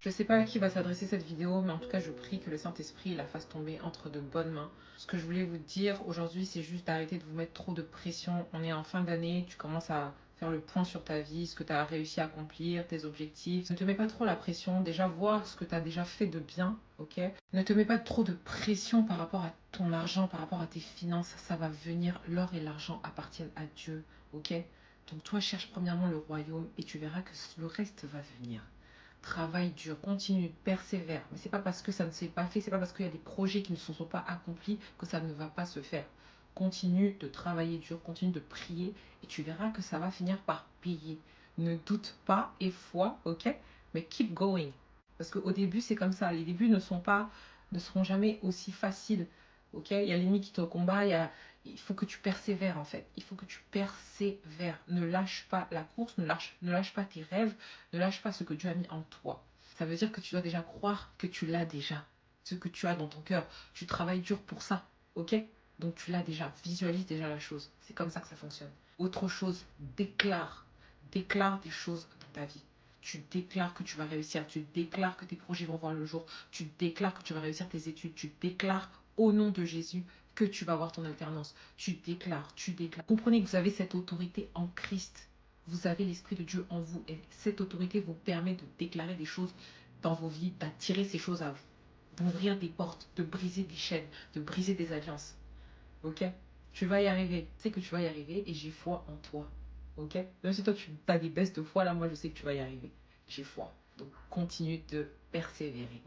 Je sais pas à qui va s'adresser cette vidéo, mais en tout cas, je prie que le Saint-Esprit la fasse tomber entre de bonnes mains. Ce que je voulais vous dire aujourd'hui, c'est juste d'arrêter de vous mettre trop de pression. On est en fin d'année, tu commences à faire le point sur ta vie, ce que tu as réussi à accomplir, tes objectifs. Ne te mets pas trop la pression. Déjà, voir ce que tu as déjà fait de bien, ok? Ne te mets pas trop de pression par rapport à ton argent, par rapport à tes finances. Ça va venir. L'or et l'argent appartiennent à Dieu, ok? Donc toi, cherche premièrement le royaume et tu verras que le reste va venir. Travaille dur, continue, persévère. Mais c'est pas parce que ça ne s'est pas fait, c'est pas parce qu'il y a des projets qui ne se sont pas accomplis que ça ne va pas se faire. Continue de travailler dur, continue de prier et tu verras que ça va finir par payer. Ne doute pas et foi, ok? Mais keep going. Parce qu'au début, c'est comme ça. Les débuts ne seront jamais aussi faciles. Ok? Il y a l'ennemi qui te combat, il faut que tu persévères en fait. Il faut que tu persévères. Ne lâche pas la course, ne lâche pas tes rêves, ne lâche pas ce que Dieu a mis en toi. Ça veut dire que tu dois déjà croire que tu l'as déjà. Ce que tu as dans ton cœur. Tu travailles dur pour ça. Ok? Donc tu l'as déjà. Visualise déjà la chose. C'est comme ça que ça fonctionne. Autre chose, déclare. Déclare des choses dans ta vie. Tu déclares que tu vas réussir. Tu déclares que tes projets vont voir le jour. Tu déclares que tu vas réussir tes études. Tu déclares au nom de Jésus que tu vas avoir ton alternance. Tu déclares, tu déclares. Comprenez que vous avez cette autorité en Christ. Vous avez l'Esprit de Dieu en vous. Et cette autorité vous permet de déclarer des choses dans vos vies, d'attirer ces choses à vous, d'ouvrir des portes, de briser des chaînes, de briser des alliances. Ok? Tu vas y arriver. Je sais que tu vas y arriver et j'ai foi en toi. Ok? Même si toi tu as des baisses de foi, là, moi je sais que tu vas y arriver. J'ai foi. Donc continue de persévérer.